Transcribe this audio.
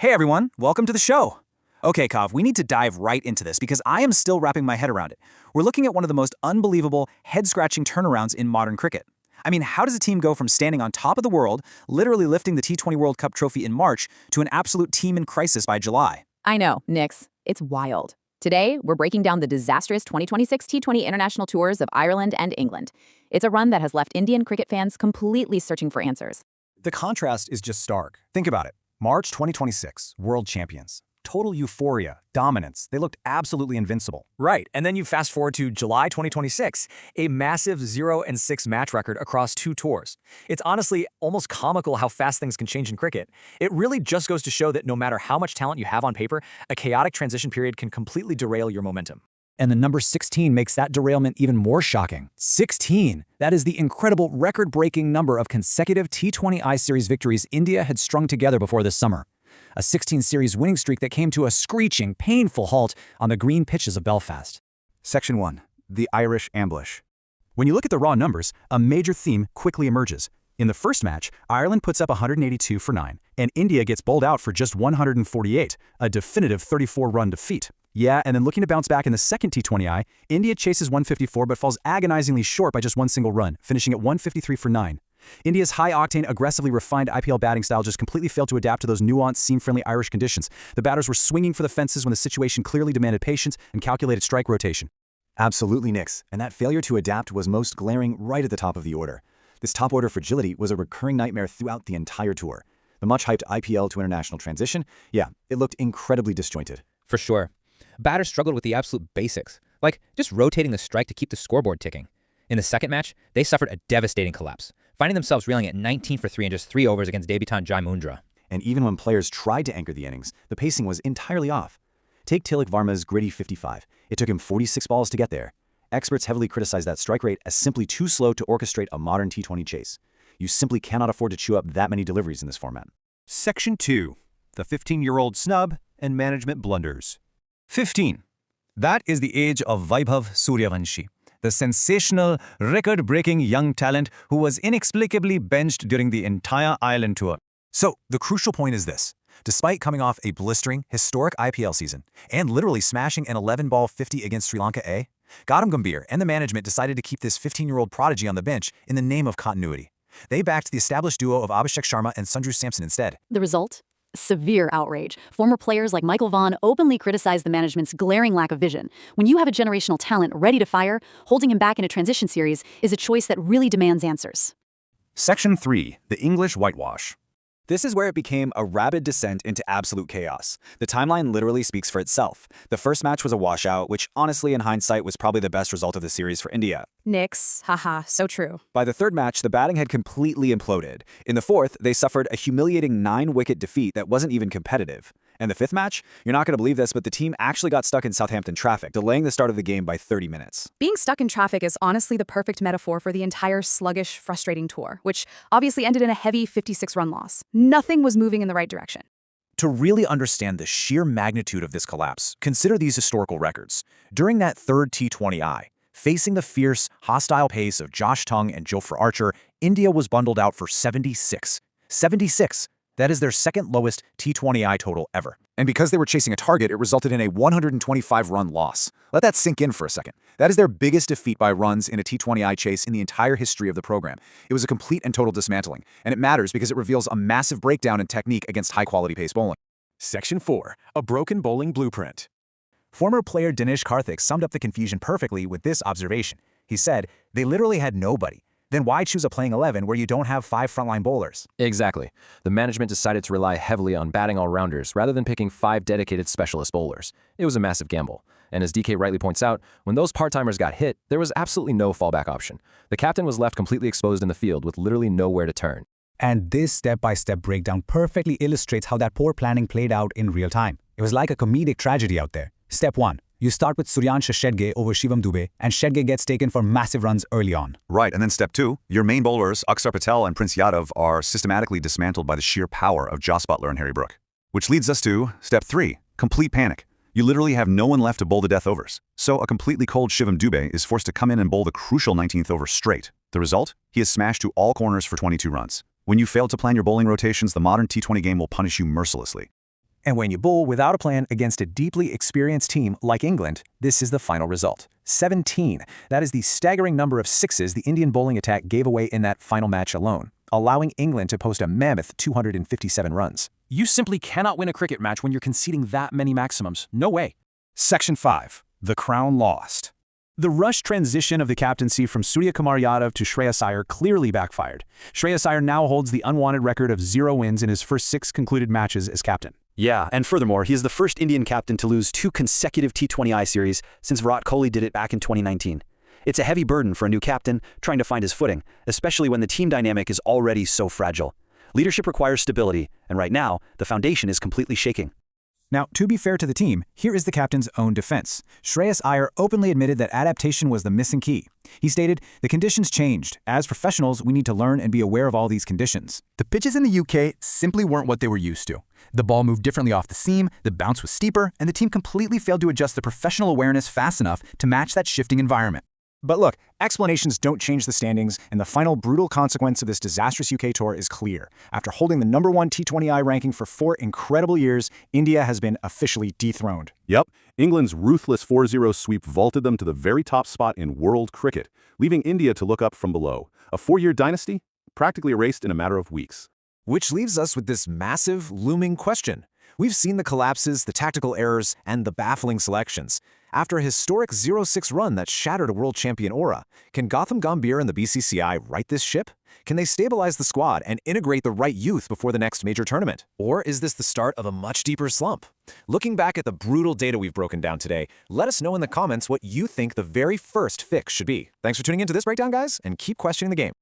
Hey everyone, welcome to the show. Okay, Kav, we need to dive right into this because I am still wrapping my head around it. We're looking at one of the most unbelievable, head-scratching turnarounds in modern cricket. I mean, how does a team go from standing on top of the world, literally lifting the T20 World Cup trophy in March, to an absolute team in crisis by July? I know, Nix. It's wild. Today, we're breaking down the disastrous 2026 T20 international tours of Ireland and England. It's a run that has left Indian cricket fans completely searching for answers. The contrast is just stark. Think about it. March 2026, world champions. Total euphoria, dominance. They looked absolutely invincible. Right, and then you fast forward to July 2026, a massive 0-6 match record across 2 tours. It's honestly almost comical how fast things can change in cricket. It really just goes to show that no matter how much talent you have on paper, a chaotic transition period can completely derail your momentum. And the number 16 makes that derailment even more shocking. 16! That is the incredible record-breaking number of consecutive T20 I-Series victories India had strung together before this summer. A 16-series winning streak that came to a screeching, painful halt on the green pitches of Belfast. Section 1. The Irish Ambush. When you look at the raw numbers, a major theme quickly emerges. In the first match, Ireland puts up 182 for 9, and India gets bowled out for just 148, a definitive 34-run defeat. Yeah, and then looking to bounce back in the second T20I, India chases 154 but falls agonizingly short by just one single run, finishing at 153 for 9. India's high-octane, aggressively refined IPL batting style just completely failed to adapt to those nuanced, seam-friendly Irish conditions. The batters were swinging for the fences when the situation clearly demanded patience and calculated strike rotation. Absolutely, Nix, and that failure to adapt was most glaring right at the top of the order. This top-order fragility was a recurring nightmare throughout the entire tour. The much-hyped IPL to international transition, yeah, it looked incredibly disjointed. For sure. Batters struggled with the absolute basics, like just rotating the strike to keep the scoreboard ticking. In the second match, they suffered a devastating collapse, finding themselves reeling at 19 for 3 in just 3 overs against debutant Jai Mundra. And even when players tried to anchor the innings, the pacing was entirely off. Take Tilak Varma's gritty 55. It took him 46 balls to get there. Experts heavily criticize that strike rate as simply too slow to orchestrate a modern T20 chase. You simply cannot afford to chew up that many deliveries in this format. Section 2. The 15-year-old snub and management blunders. 15. That is the age of Vaibhav Suryavanshi, the sensational, record-breaking young talent who was inexplicably benched during the entire Ireland tour. So, the crucial point is this. Despite coming off a blistering, historic IPL season and literally smashing an 11-ball 50 against Sri Lanka A, Gautam Gambhir and the management decided to keep this 15-year-old prodigy on the bench in the name of continuity. They backed the established duo of Abhishek Sharma and Sanju Samson instead. The result? Severe outrage. Former players like Michael Vaughan openly criticized the management's glaring lack of vision. When you have a generational talent ready to fire, holding him back in a transition series is a choice that really demands answers. Section 3. The English Whitewash. This is where it became a rapid descent into absolute chaos. The timeline literally speaks for itself. The first match was a washout, which honestly in hindsight was probably the best result of the series for India. Nix, haha, so true. By the third match, the batting had completely imploded. In the fourth, they suffered a humiliating 9-wicket defeat that wasn't even competitive. And the fifth match? You're not going to believe this, but the team actually got stuck in Southampton traffic, delaying the start of the game by 30 minutes. Being stuck in traffic is honestly the perfect metaphor for the entire sluggish, frustrating tour, which obviously ended in a heavy 56-run loss. Nothing was moving in the right direction. To really understand the sheer magnitude of this collapse, consider these historical records. During that third T20I, facing the fierce, hostile pace of Josh Tongue and Jofra Archer, India was bundled out for 76. 76! That is their second lowest T20I total ever. And because they were chasing a target, it resulted in a 125-run loss. Let that sink in for a second. That is their biggest defeat by runs in a T20I chase in the entire history of the program. It was a complete and total dismantling, and it matters because it reveals a massive breakdown in technique against high-quality pace bowling. Section 4. A broken bowling blueprint. Former player Dinesh Karthik summed up the confusion perfectly with this observation. He said, "They literally had nobody. Then why choose a playing 11 where you don't have 5 frontline bowlers?" Exactly. The management decided to rely heavily on batting all-rounders rather than picking 5 dedicated specialist bowlers. It was a massive gamble. And as DK rightly points out, when those part-timers got hit, there was absolutely no fallback option. The captain was left completely exposed in the field with literally nowhere to turn. And this step-by-step breakdown perfectly illustrates how that poor planning played out in real time. It was like a comedic tragedy out there. Step 1. You start with Suryansha Shedge over Shivam Dube, and Shedge gets taken for massive runs early on. Right, and then step 2, your main bowlers, Akshar Patel and Prince Yadav, are systematically dismantled by the sheer power of Jos Buttler and Harry Brook. Which leads us to step 3, complete panic. You literally have no one left to bowl the death overs. So a completely cold Shivam Dube is forced to come in and bowl the crucial 19th over straight. The result? He is smashed to all corners for 22 runs. When you fail to plan your bowling rotations, the modern T20 game will punish you mercilessly. And when you bowl without a plan against a deeply experienced team like England, this is the final result. 17. That is the staggering number of sixes the Indian bowling attack gave away in that final match alone, allowing England to post a mammoth 257 runs. You simply cannot win a cricket match when you're conceding that many maximums. No way. Section 5. The crown lost. The rushed transition of the captaincy from Surya Kumar Yadav to Shreyas Iyer clearly backfired. Shreyas Iyer now holds the unwanted record of 0 wins in his first 6 concluded matches as captain. Yeah, and furthermore, he is the first Indian captain to lose 2 consecutive T20I series since Virat Kohli did it back in 2019. It's a heavy burden for a new captain trying to find his footing, especially when the team dynamic is already so fragile. Leadership requires stability, and right now, the foundation is completely shaking. Now, to be fair to the team, here is the captain's own defense. Shreyas Iyer openly admitted that adaptation was the missing key. He stated, "The conditions changed. As professionals, we need to learn and be aware of all these conditions." The pitches in the UK simply weren't what they were used to. The ball moved differently off the seam, the bounce was steeper, and the team completely failed to adjust the professional awareness fast enough to match that shifting environment. But look, explanations don't change the standings, and the final brutal consequence of this disastrous UK tour is clear. After holding the #1 T20I ranking for 4 incredible years, India has been officially dethroned. Yep, England's ruthless 4-0 sweep vaulted them to the very top spot in world cricket, leaving India to look up from below. A 4-year dynasty, practically erased in a matter of weeks. Which leaves us with this massive, looming question. We've seen the collapses, the tactical errors, and the baffling selections. After a historic 0-6 run that shattered a world champion aura, can Gautam Gambhir and the BCCI right this ship? Can they stabilize the squad and integrate the right youth before the next major tournament? Or is this the start of a much deeper slump? Looking back at the brutal data we've broken down today, let us know in the comments what you think the very first fix should be. Thanks for tuning into this breakdown, guys, and keep questioning the game.